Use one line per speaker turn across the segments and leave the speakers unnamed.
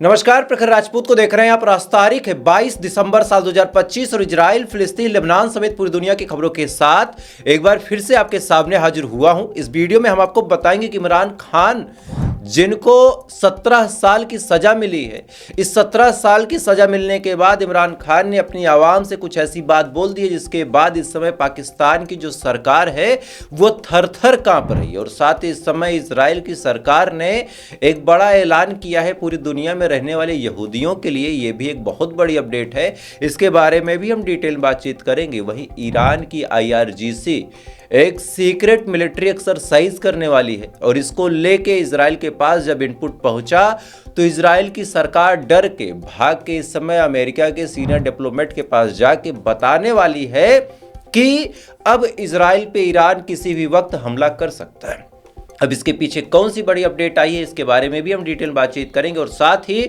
नमस्कार, प्रखर राजपूत को देख रहे हैं आप। आज तारीख है 22 दिसंबर साल 2025 और इजराइल, फिलिस्तीन, लेबनान समेत पूरी दुनिया की खबरों के साथ एक बार फिर से आपके सामने हाजिर हुआ हूं। इस वीडियो में हम आपको बताएंगे कि इमरान खान जिनको 17 साल की सजा मिली है, इस 17 साल की सजा मिलने के बाद इमरान खान ने अपनी आवाम से कुछ ऐसी बात बोल दी है जिसके बाद इस समय पाकिस्तान की जो सरकार है वो थर थर कांप रही है। और साथ ही इस समय इजराइल की सरकार ने एक बड़ा ऐलान किया है पूरी दुनिया में रहने वाले यहूदियों के लिए। ये भी एक बहुत बड़ी अपडेट है, इसके बारे में भी हम डिटेल बातचीत करेंगे। वहीं ईरान की IRGC एक सीक्रेट मिलिट्री एक्सरसाइज करने वाली है और इसको लेके इजराइल के पास जब इनपुट पहुंचा तो इजराइल की सरकार डर के भाग के इस समय अमेरिका के सीनियर डिप्लोमेट के पास जाके बताने वाली है कि अब इजराइल पे ईरान किसी भी वक्त हमला कर सकता है। अब इसके पीछे कौन सी बड़ी अपडेट आई है, इसके बारे में भी हम डिटेल बातचीत करेंगे। और साथ ही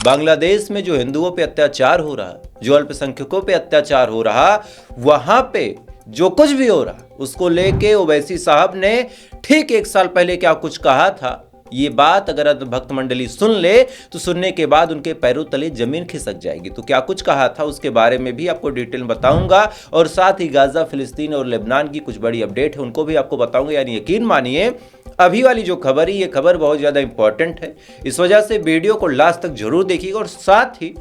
बांग्लादेश में जो हिंदुओं पे अत्याचार हो रहा, जो अल्पसंख्यकों पे अत्याचार हो रहा, वहां पे जो कुछ भी हो रहा उसको लेके ओवैसी साहब ने ठीक 1 साल पहले क्या कुछ कहा था। ये बात अगर भक्त मंडली सुन ले तो सुनने के बाद उनके पैरों तले जमीन खिसक जाएगी। तो क्या कुछ कहा था उसके बारे में भी आपको डिटेल बताऊंगा। और साथ ही गाजा, फिलिस्तीन और लेबनान की कुछ बड़ी अपडेट है उनको भी आपको बताऊंगा। यानी यकीन मानिए अभी वाली जो खबर है ये खबर बहुत ज़्यादा इंपॉर्टेंट है, इस वजह से वीडियो को लास्ट तक जरूर देखिएगा। और साथ ही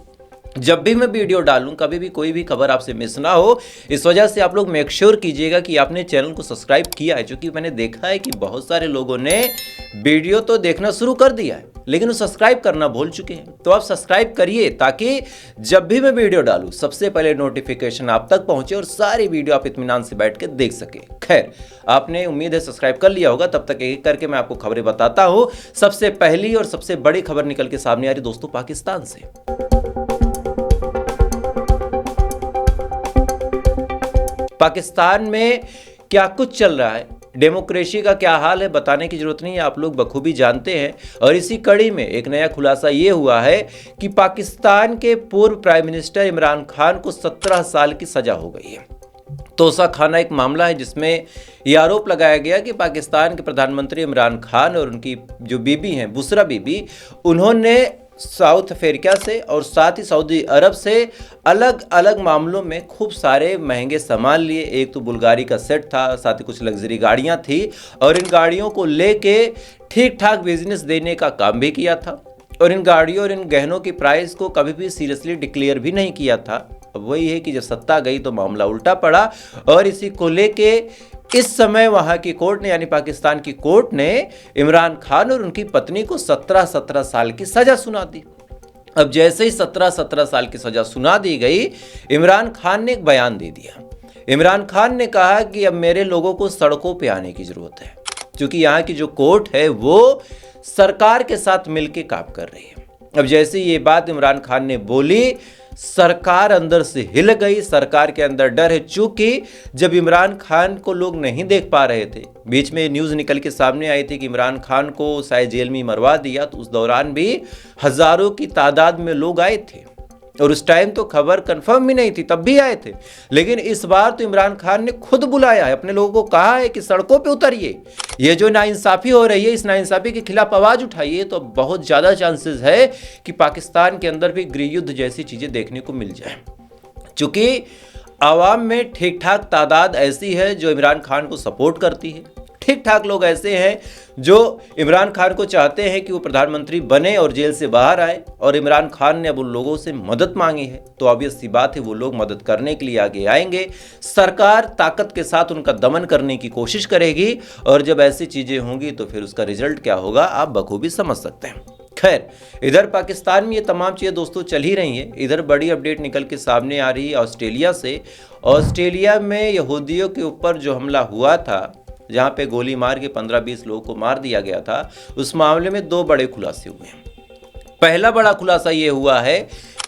जब भी मैं वीडियो डालूं कभी भी कोई भी खबर आपसे मिस ना हो, इस वजह से आप लोग मेक श्योर कीजिएगा कि आपने चैनल को सब्सक्राइब किया है। क्योंकि मैंने देखा है कि बहुत सारे लोगों ने वीडियो तो देखना शुरू कर दिया है लेकिन वो सब्सक्राइब करना भूल चुके हैं। तो आप सब्सक्राइब करिए ताकि जब भी मैं वीडियो डालूं सबसे पहले नोटिफिकेशन आप तक पहुंचे और सारी वीडियो आप इत्मीनान से बैठ के देख सके। खैर, आपने उम्मीद है सब्सक्राइब कर लिया होगा। तब तक एक करके मैं आपको खबरें बताता हूं। सबसे पहली और सबसे बड़ी खबर निकल के सामने आ रही दोस्तों पाकिस्तान से। पाकिस्तान में क्या कुछ चल रहा है, डेमोक्रेसी का क्या हाल है, बताने की जरूरत नहीं है, आप लोग बखूबी जानते हैं। और इसी कड़ी में एक नया खुलासा ये हुआ है कि पाकिस्तान के पूर्व प्राइम मिनिस्टर इमरान खान को 17 साल की सजा हो गई है। तोसा खाना एक मामला है जिसमें यह आरोप लगाया गया कि पाकिस्तान के प्रधानमंत्री इमरान खान और उनकी जो बीबी हैं बुशरा बीबी, उन्होंने साउथ अफ्रीका से और साथ ही सऊदी अरब से अलग अलग मामलों में खूब सारे महंगे सामान लिए। एक तो बुल्गारी का सेट था, साथ ही कुछ लग्जरी गाड़ियां थी और इन गाड़ियों को लेके ठीक ठाक बिजनेस देने का काम भी किया था। और इन गाड़ियों और इन गहनों की प्राइस को कभी भी सीरियसली डिक्लेयर भी नहीं किया था। अब वही है कि जब सत्ता गई तो मामला उल्टा पड़ा और इसी को लेके इस समय वहां की कोर्ट ने यानी पाकिस्तान की कोर्ट ने इमरान खान और उनकी पत्नी को 17 साल की सजा सुना दी। अब जैसे ही 17 साल की सजा सुना दी गई, इमरान खान ने एक बयान दे दिया। इमरान खान ने कहा कि अब मेरे लोगों को सड़कों पे आने की जरूरत है, क्योंकि यहाँ की जो कोर्ट है वो सरकार के साथ मिलकर काम कर रही है। अब जैसे ये बात इमरान खान ने बोली, सरकार अंदर से हिल गई। सरकार के अंदर डर है, चूंकि जब इमरान खान को लोग नहीं देख पा रहे थे, बीच में न्यूज़ निकल के सामने आई थी कि इमरान खान को शायद जेल में मरवा दिया, तो उस दौरान भी हजारों की तादाद में लोग आए थे और उस टाइम तो खबर कंफर्म भी नहीं थी, तब भी आए थे। लेकिन इस बार तो इमरान खान ने खुद बुलाया है, अपने लोगों को कहा है कि सड़कों पे उतरिए, ये जो नाइंसाफ़ी हो रही है इस नाइंसाफ़ी के खिलाफ आवाज़ उठाइए। तो बहुत ज़्यादा चांसेस है कि पाकिस्तान के अंदर भी गृह युद्ध जैसी चीज़ें देखने को मिल जाए। चूँकि आवाम में ठीक ठाक तादाद ऐसी है जो इमरान खान को सपोर्ट करती है, ठीक ठाक लोग ऐसे हैं जो इमरान खान को चाहते हैं कि वो प्रधानमंत्री बने और जेल से बाहर आए। और इमरान खान ने अब उन लोगों से मदद मांगी है तो ऑब्वियस सी बात है वो लोग मदद करने के लिए आगे आएंगे। सरकार ताकत के साथ उनका दमन करने की कोशिश करेगी और जब ऐसी चीज़ें होंगी तो फिर उसका रिजल्ट क्या होगा आप बखूबी समझ सकते हैं। खैर, इधर पाकिस्तान में ये तमाम चीज़ें दोस्तों चल ही रही हैं। इधर बड़ी अपडेट निकल के सामने आ रही है ऑस्ट्रेलिया से। ऑस्ट्रेलिया में यहूदियों के ऊपर जो हमला हुआ था, जहाँ पे गोली मार के 15-20 लोगों को मार दिया गया था, उस मामले में 2 बड़े खुलासे हुए हैं। पहला बड़ा खुलासा ये हुआ है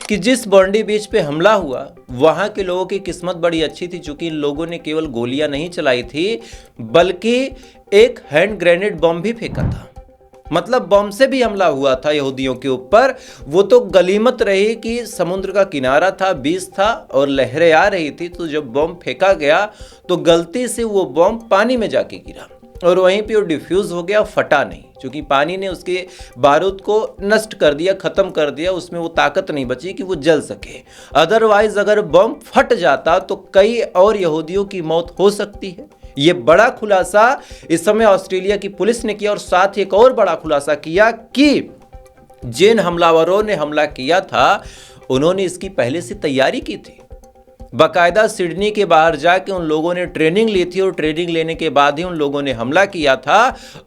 कि जिस बॉन्डी बीच पे हमला हुआ वहाँ के लोगों की किस्मत बड़ी अच्छी थी, चूँकि इन लोगों ने केवल गोलियाँ नहीं चलाई थी बल्कि एक हैंड ग्रेनेड बम भी फेंका था। मतलब बम से भी हमला हुआ था यहूदियों के ऊपर। वो तो गनीमत रही कि समुद्र का किनारा था, बीच था और लहरें आ रही थी, तो जब बम फेंका गया तो गलती से वो बम पानी में जाके गिरा और वहीं पे वो डिफ्यूज हो गया, फटा नहीं, क्योंकि पानी ने उसके बारूद को नष्ट कर दिया, ख़त्म कर दिया, उसमें वो ताकत नहीं बची कि वो जल सके। अदरवाइज अगर बम फट जाता तो कई और यहूदियों की मौत हो सकती है। ये बड़ा खुलासा इस समय ऑस्ट्रेलिया की पुलिस ने किया और साथ ही एक और बड़ा खुलासा किया कि जिन हमलावरों ने हमला किया था उन्होंने इसकी पहले से तैयारी की थी। बाकायदा सिडनी के बाहर जाके उन लोगों ने ट्रेनिंग ली थी और ट्रेनिंग लेने के बाद ही उन लोगों ने हमला किया था।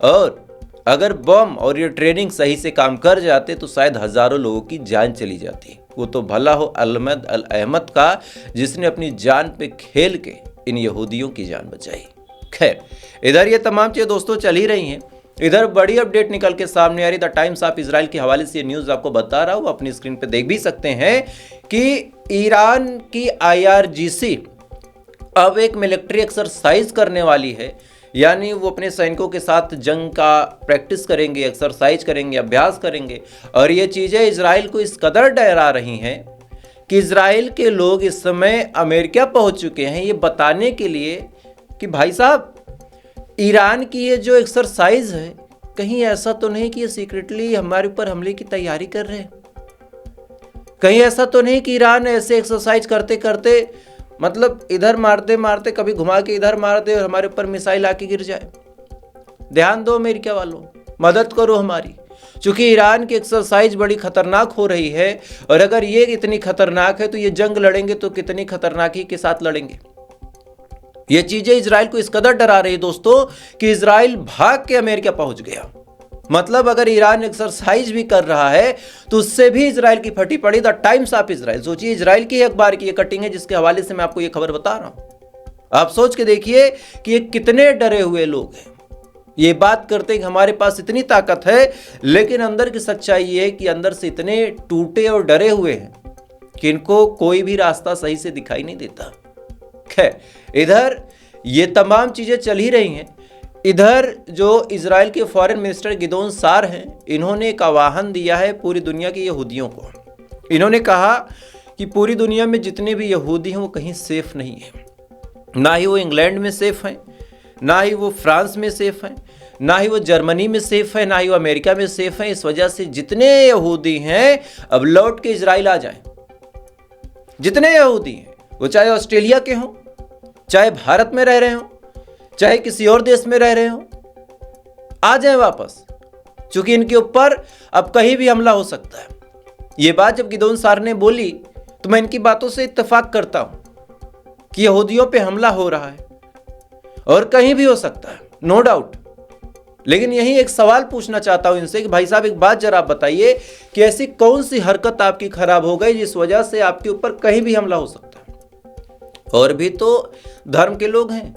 और अगर बम और ये ट्रेनिंग सही से काम कर जाते तो शायद हजारों लोगों की जान चली जाती। वो तो भला हो अल अहमद का, जिसने अपनी जान पे खेल के इन यहूदियों की जान बचाई। खैर, इधर ये तमाम चीज़ें दोस्तों चल ही रही हैं। इधर बड़ी अपडेट निकल के सामने आ रही। द टाइम्स ऑफ इजराइल के हवाले से ये न्यूज़ आपको बता रहा हूँ, अपनी स्क्रीन पे देख भी सकते हैं कि ईरान की IRGC अब एक मिलिट्री एक्सरसाइज करने वाली है। यानी वो अपने सैनिकों के साथ जंग का प्रैक्टिस करेंगे, एक्सरसाइज करेंगे, अभ्यास करेंगे। और ये चीज़ें इजराइल को इस कदर डरा रही हैं कि इजराइल के लोग इस समय अमेरिका पहुंच चुके हैं ये बताने के लिए कि भाई साहब, ईरान की ये जो एक्सरसाइज है, कहीं ऐसा तो नहीं कि ये सीक्रेटली हमारे ऊपर हमले की तैयारी कर रहे हैं। कहीं ऐसा तो नहीं कि ईरान ऐसे एक्सरसाइज करते करते, मतलब इधर मारते मारते कभी घुमा के इधर मार दे और हमारे ऊपर मिसाइल आके गिर जाए। ध्यान दो अमेरिका वालों, मदद करो हमारी, क्योंकि ईरान की एक्सरसाइज बड़ी खतरनाक हो रही है। और अगर ये इतनी खतरनाक है तो ये जंग लड़ेंगे तो कितनी खतरनाकी के साथ लड़ेंगे। ये चीजें इजराइल को इस कदर डरा रही दोस्तों कि इजराइल भाग के अमेरिका पहुंच गया। मतलब अगर ईरान एक्सरसाइज भी कर रहा है तो उससे भी इजराइल की फटी पड़ी। द टाइम्स ऑफ इजराइल, सोचिए इजराइल की अखबार की ये कटिंग है जिसके हवाले से मैं आपको ये खबर बता रहा हूं। आप सोच के देखिए कि ये कितने डरे हुए लोग हैं। ये बात करते हैं कि हमारे पास इतनी ताकत है, लेकिन अंदर की सच्चाई ये है कि अंदर से इतने टूटे और डरे हुए हैं कि इनको कोई भी रास्ता सही से दिखाई नहीं देता। खैर, इधर ये तमाम चीजें चल ही रही हैं। इधर जो इजराइल के फॉरेन मिनिस्टर गिदोन सार हैं, इन्होंने एक आह्वान दिया है पूरी दुनिया के यहूदियों को। इन्होंने कहा कि पूरी दुनिया में जितने भी यहूदी हैं वो कहीं सेफ नहीं है। ना ही वो इंग्लैंड में सेफ हैं, ना ही वो फ्रांस में सेफ हैं, ना ही वो जर्मनी में सेफ है, ना ही वो अमेरिका में सेफ है। इस वजह से जितने यहूदी हैं अब लौट के इजराइल आ जाएं। जितने यहूदी हैं, वो चाहे ऑस्ट्रेलिया के हों, चाहे भारत में रह रहे हों, चाहे किसी और देश में रह रहे हों, आ जाएं वापस, क्योंकि इनके ऊपर अब कहीं भी हमला हो सकता है। ये बात जब गिदोन सार ने बोली तो मैं इनकी बातों से इत्तेफाक करता हूं कि यहूदियों पे हमला हो रहा है और कहीं भी हो सकता है, नो डाउट। लेकिन यही एक सवाल पूछना चाहता हूं इनसे कि भाई साहब एक बात जरा आप बताइए कि ऐसी कौन सी हरकत आपकी खराब हो गई जिस वजह से आपके ऊपर कहीं भी हमला हो सकता है। और भी तो धर्म के लोग हैं।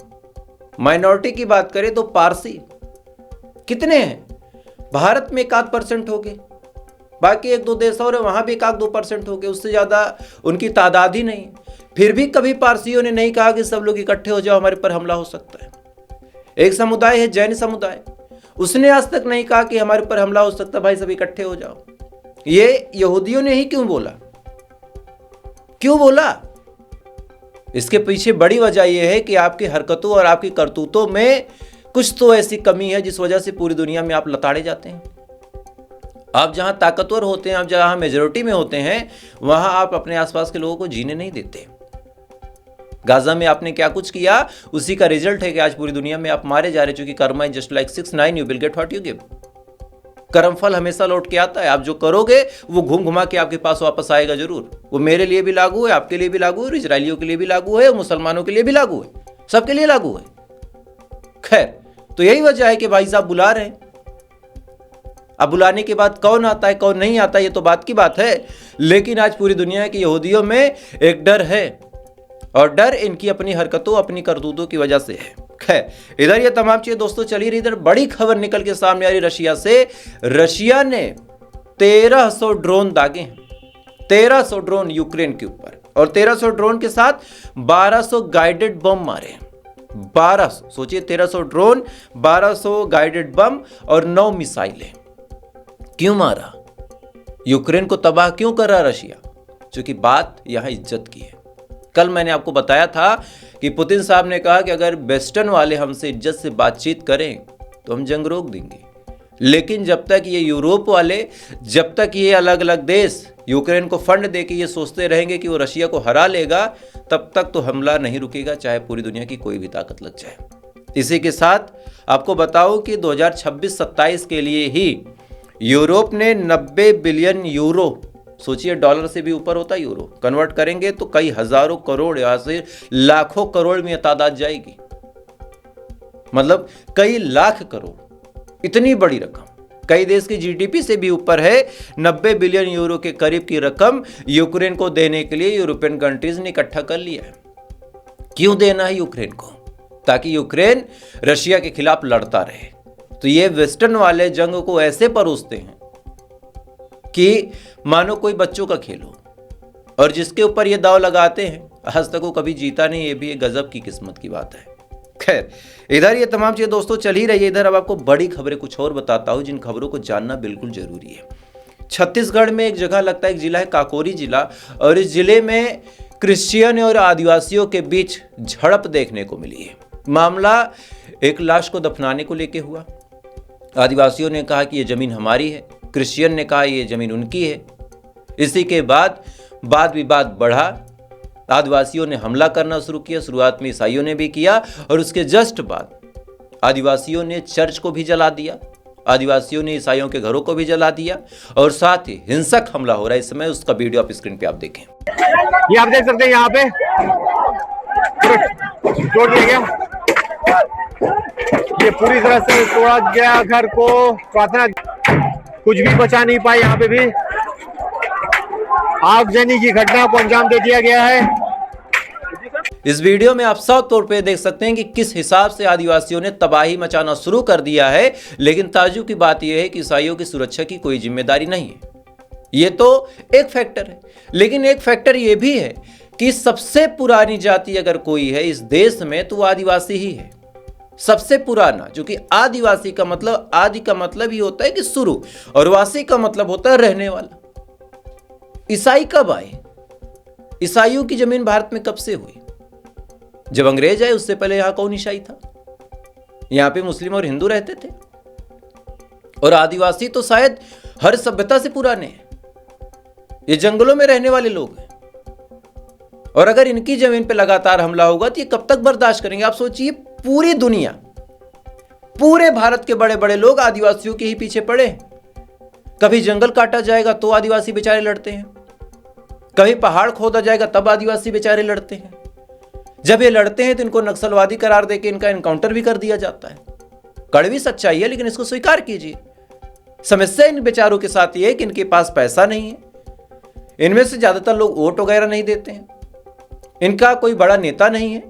माइनॉरिटी की बात करें तो पारसी कितने हैं? भारत में 1-8% हो गए, बाकी 1-2 देश और है वहां भी 1-2% हो गए, उससे ज्यादा उनकी तादाद ही नहीं। फिर भी कभी पारसियों ने नहीं कहा कि सब लोग इकट्ठे हो जाओ हमारे पर हमला हो सकता है। एक समुदाय है जैन समुदाय, उसने आज तक नहीं कहा कि हमारे पर हमला हो सकता है, भाई सब इकट्ठे हो जाओ। ये यहूदियों ने ही क्यों बोला? क्यों बोला? इसके पीछे बड़ी वजह यह है कि आपकी हरकतों और आपकी करतूतों में कुछ तो ऐसी कमी है जिस वजह से पूरी दुनिया में आप लताड़े जाते हैं। आप जहां ताकतवर होते हैं, आप जहां मेजोरिटी में होते हैं, वहां आप अपने आसपास के लोगों को जीने नहीं देते। गाजा में आपने क्या कुछ किया, उसी का रिजल्ट है कि आज पूरी दुनिया में आप मारे जा रहे, क्योंकि Karma is just like 6-9, you will get what you give. कर्मफल हमेशा लौट के आता है। आप जो करोगे वो घूम घुमा के आपके पास वापस आएगा जरूर। वो मेरे लिए भी लागू है, आपके लिए भी लागू है, इजरायलियों के लिए भी लागू है, मुसलमानों के लिए भी लागू है, सबके लिए लागू है। खैर, तो यही वजह है कि भाई साहब बुला रहे हैं। अब बुलाने के बाद कौन आता है कौन नहीं आता ये तो बात की बात है, लेकिन आज पूरी दुनिया के यहूदियों में एक डर है, और डर इनकी अपनी हरकतों अपनी करतूतों की वजह से है। खैर, इधर ये तमाम चीजें दोस्तों चली रही। इधर बड़ी खबर निकल के सामने आ रही रशिया से। रशिया ने 1300 ड्रोन दागे हैं, 1300 ड्रोन यूक्रेन के ऊपर, और 1300 ड्रोन के साथ 1200 गाइडेड बम मारे। 1200, सोचिए 1300 ड्रोन, 1200 गाइडेड बम और 9 मिसाइलें। क्यों मारा? यूक्रेन को तबाह क्यों कर रहा रशिया? क्योंकि बात यहां इज्जत की है। कल मैंने आपको बताया था कि पुतिन साहब ने कहा कि अगर वेस्टर्न वाले हमसे इज्जत से बातचीत करें तो हम जंग रोक देंगे। लेकिन जब तक ये यूरोप वाले, जब तक ये अलग अलग देश यूक्रेन को फंड देके ये सोचते रहेंगे कि वो रशिया को हरा लेगा, तब तक तो हमला नहीं रुकेगा, चाहे पूरी दुनिया की कोई भी ताकत लग जाए। इसी के साथ आपको बताऊं कि 2026-27 के लिए ही यूरोप ने 90 बिलियन यूरो, सोचिए डॉलर से भी ऊपर होता है यूरो, कन्वर्ट करेंगे तो कई हजारों करोड़ या से लाखों करोड़ में तादाद जाएगी, मतलब कई लाख करोड़, इतनी बड़ी रकम, कई देश की जीडीपी से भी ऊपर है। 90 बिलियन यूरो के करीब की रकम यूक्रेन को देने के लिए यूरोपियन कंट्रीज ने इकट्ठा कर लिया है। क्यों देना है यूक्रेन को? ताकि यूक्रेन रशिया के खिलाफ लड़ता रहे। तो ये वेस्टर्न वाले जंग को ऐसे परोसते हैं कि मानो कोई बच्चों का खेल हो, और जिसके ऊपर ये दाव लगाते हैं आज तक वो कभी जीता नहीं। ये भी एक गजब की किस्मत की बात है। खैर, इधर ये तमाम चीजें दोस्तों चल ही रही है। इधर अब आपको बड़ी खबरें कुछ और बताता हूं, जिन खबरों को जानना बिल्कुल जरूरी है। छत्तीसगढ़ में एक जगह लगता है, एक जिला है काकोरी जिला, और इस जिले में क्रिश्चियन और आदिवासियों के बीच झड़प देखने को मिली है। मामला एक लाश को दफनाने को लेके हुआ। आदिवासियों ने कहा कि ये जमीन हमारी है, क्रिश्चियन ने कहा ये जमीन उनकी है। इसी के बाद वाद विवाद बढ़ा, आदिवासियों ने हमला करना शुरू किया। शुरुआत में ईसाइयों ने भी किया, और उसके जस्ट बाद आदिवासियों ने चर्च को भी जला दिया, आदिवासियों ने ईसाइयों के घरों को भी जला दिया, और साथ ही हिंसक हमला हो रहा है इस समय। उसका वीडियो आप स्क्रीन पे आप देखें।
ये आप देख सकते हैं, यहाँ पे तोड़ दिया गया, ये पूरी तरह से तोड़ा गया घर को। प्रार्थना कुछ भी बचा नहीं पाई, यहाँ पे भी आगजनी की घटना को अंजाम दे दिया गया है।
इस वीडियो में आप साफ तौर पे देख सकते हैं कि किस हिसाब से आदिवासियों ने तबाही मचाना शुरू कर दिया है। लेकिन ताज्जुब की बात यह है कि ईसाइयों की सुरक्षा की कोई जिम्मेदारी नहीं है। ये तो एक फैक्टर है, लेकिन एक फैक्टर ये भी है कि सबसे पुरानी जाति अगर कोई है इस देश में तो वो आदिवासी ही है, सबसे पुराना। जो कि आदिवासी का मतलब, आदि का मतलब ही होता है कि शुरू, और वासी का मतलब होता है रहने वाला। ईसाई कब आए? ईसाइयों की जमीन भारत में कब से हुई? जब अंग्रेज आए उससे पहले यहां कौन ईसाई था? यहां पे मुस्लिम और हिंदू रहते थे। और आदिवासी तो शायद हर सभ्यता से पुराने हैं, ये जंगलों में रहने वाले लोग हैं। और अगर इनकी जमीन पे लगातार हमला होगा तो ये कब तक बर्दाश्त करेंगे? आप सोचिए, पूरी दुनिया, पूरे भारत के बड़े बड़े लोग आदिवासियों के ही पीछे पड़े। कभी जंगल काटा जाएगा तो आदिवासी बेचारे लड़ते हैं, कभी पहाड़ खोदा जाएगा तब आदिवासी बेचारे लड़ते हैं। जब ये लड़ते हैं तो इनको नक्सलवादी करार देके इनका एनकाउंटर भी कर दिया जाता है। कड़वी सच्चाई है, लेकिन इसको स्वीकार कीजिए। समस्या इन बेचारों के साथ ये है कि इनके पास पैसा नहीं है, इनमें से ज्यादातर लोग वोट वगैरह नहीं देते हैं, इनका कोई बड़ा नेता नहीं है।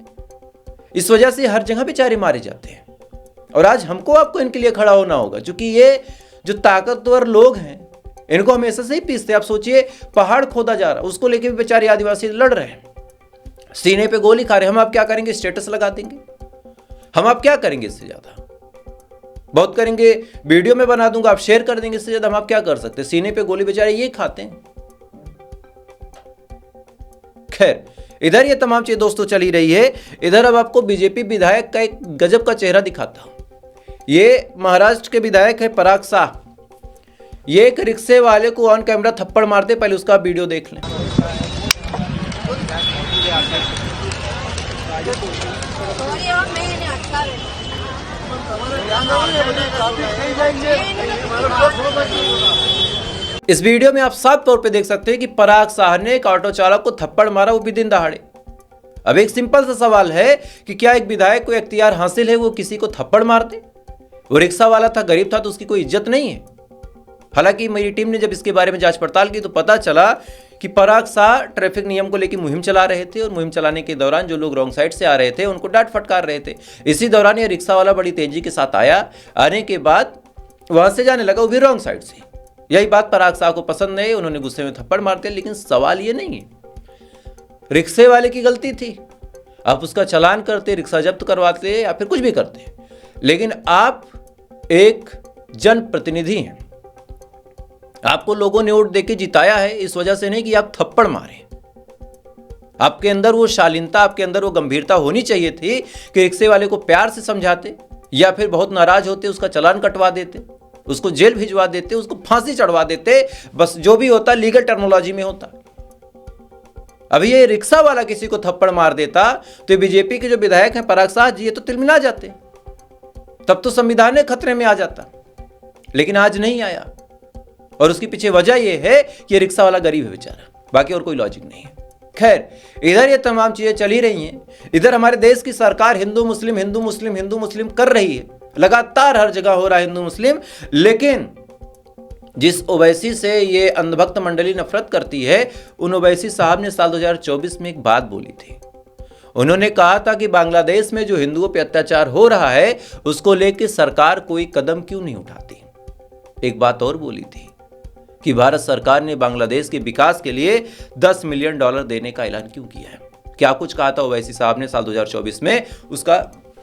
इस वजह से हर जगह बेचारे मारे जाते हैं। और आज हमको आपको इनके लिए खड़ा होना होगा, क्योंकि ये जो ताकतवर लोग हैं इनको हमेशा से ही पीसते। आप सोचिए, पहाड़ खोदा जा रहा, उसको लेके भी बेचारे आदिवासी लड़ रहे हैं, सीने पे गोली खा रहे हैं। हम आप क्या करेंगे? स्टेटस लगा देंगे। हम आप क्या करेंगे? इससे ज्यादा बहुत करेंगे, वीडियो में बना दूंगा, आप शेयर कर देंगे। इससे ज्यादा हम आप क्या कर सकते हैं? सीने पे गोली बेचारे ये खाते हैं। खैर, इधर ये तमाम चीजें दोस्तों चल ही रही है। इधर अब आपको बीजेपी विधायक का एक गजब का चेहरा दिखाता हूं। ये महाराष्ट्र के विधायक है पराग शाह। ये एक रिक्शे वाले को ऑन कैमरा थप्पड़ मारते, पहले उसका वीडियो देख लें। इस वीडियो में आप साफ तौर पे देख सकते हैं कि पराग शाह ने एक ऑटो चालक को थप्पड़ मारा, वो भी दिन दहाड़े। अब एक सिंपल सा सवाल है कि क्या एक विधायक को इख्तियार हासिल है वो किसी को थप्पड़ मार दे? वो रिक्शा वाला था, गरीब था, तो उसकी कोई इज्जत नहीं है। हालांकि मेरी टीम ने जब इसके बारे में जांच पड़ताल की तो पता चला कि पराग शाह ट्रैफिक नियम को लेकर मुहिम चला रहे थे, और मुहिम चलाने के दौरान जो लोग रॉन्ग साइड से आ रहे थे उनको डांट फटकार रहे थे। इसी दौरान ये रिक्शा वाला बड़ी तेजी के साथ आया, आने के बाद वहां से जाने लगा, वो भी रॉन्ग साइड से। यही बात पराग शाह को पसंद नहीं, उन्होंने गुस्से में थप्पड़ मार दिया। लेकिन सवाल ये नहीं है रिक्शे वाले की गलती थी, आप उसका चालान करते, रिक्शा जब्त करवाते या फिर कुछ भी करते, लेकिन आप एक जनप्रतिनिधि हैं, आपको लोगों ने वोट देके जिताया है। इस वजह से नहीं कि आप थप्पड़ मारे। आपके अंदर वो शालीनता, आपके अंदर वो गंभीरता होनी चाहिए थी कि रिक्शे वाले को प्यार से समझाते, या फिर बहुत नाराज होते उसका चालान कटवा देते, उसको जेल भिजवा देते, उसको फांसी चढ़वा देते, बस जो भी होता लीगल टर्मिनोलॉजी में होता। अभी ये रिक्शा वाला किसी को थप्पड़ मार देता तो बीजेपी के जो विधायक हैं पराग शाह जी, ये तो तिलमिला जाते, तब तो संविधान खतरे में आ जाता, लेकिन आज नहीं आया। और उसके पीछे वजह यह है कि रिक्शा वाला गरीब है बेचारा, बाकी और कोई लॉजिक नहीं है। खैर, इधर ये तमाम चीजें चल ही रही हैं, इधर हमारे देश की सरकार हिंदू मुस्लिम हिंदू मुस्लिम हिंदू मुस्लिम कर रही है, लगातार हर जगह हो रहा है हिंदू मुस्लिम। लेकिन जिस ओवैसी से ये अंधभक्त मंडली नफरत करती है, उन ओवैसी साहब ने साल 2024 में एक बात बोली थी। उन्होंने कहा था कि बांग्लादेश में जो हिंदुओं पे अत्याचार हो रहा है उसको लेकर सरकार कोई कदम क्यों नहीं उठाती। एक बात और बोली थी कि भारत सरकार ने बांग्लादेश के विकास के लिए $10 मिलियन देने का ऐलान क्यों किया है। क्या कुछ कहा था ओवैसी साहब ने साल 2024 में, उसका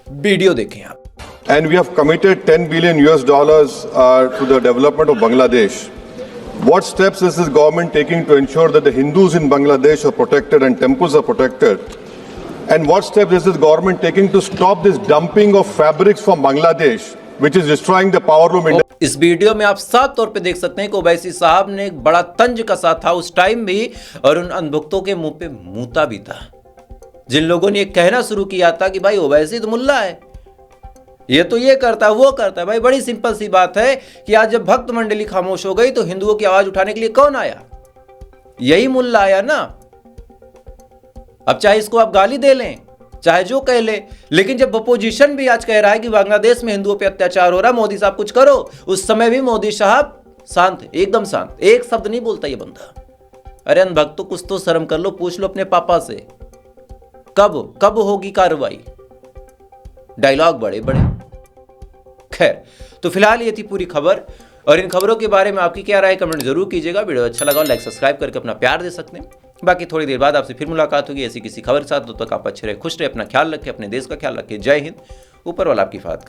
वीडियो देखें आप।
And we have committed $10 billion to the development of Bangladesh. What steps is this government taking to ensure that the Hindus in Bangladesh are protected and temples are protected? And what steps is this government taking to stop this dumping of fabrics from Bangladesh, which is destroying the powerloom industry?
इस video में आप साफ तौर पे देख सकते हैं कि ओवैसी साहब ने एक बड़ा तंज कसा था उस टाइम भी, और उन अनभुक्तों के मुंह पे मूता भी था, जिन लोगों ने ये कहना शुरू किया था कि भाई ओवैसी तो मुल्ला है, ये तो ये करता है वो करता है। भाई बड़ी सिंपल सी बात है कि आज जब भक्त मंडली खामोश हो गई तो हिंदुओं की आवाज उठाने के लिए कौन आया? यही मुल्ला आया ना। अब चाहे इसको आप गाली दे लें, चाहे जो कह ले, लेकिन जब अपोजिशन भी आज कह रहा है कि बांग्लादेश में हिंदुओं पे अत्याचार हो रहा है, मोदी साहब कुछ करो, उस समय भी मोदी साहब शांत है, एकदम शांत, एक शब्द नहीं बोलता ये बंदा। अरे अनभक्तों, कुछ तो शर्म कर लो, पूछ लो अपने पापा से कब होगी कार्रवाई। डायलॉग बड़े बड़े। खैर, तो फिलहाल ये थी पूरी खबर, और इन खबरों के बारे में आपकी क्या राय कमेंट जरूर कीजिएगा। वीडियो अच्छा लगा लाइक सब्सक्राइब करके अपना प्यार दे सकते हैं। बाकी थोड़ी देर बाद आपसे फिर मुलाकात होगी ऐसी किसी खबर के साथ। तब तक आप अच्छे रहे, खुश रहे, अपना ख्याल रखें, अपने देश का ख्याल रखें। जय हिंद, ऊपर वाला आपकी हिफाजत करे।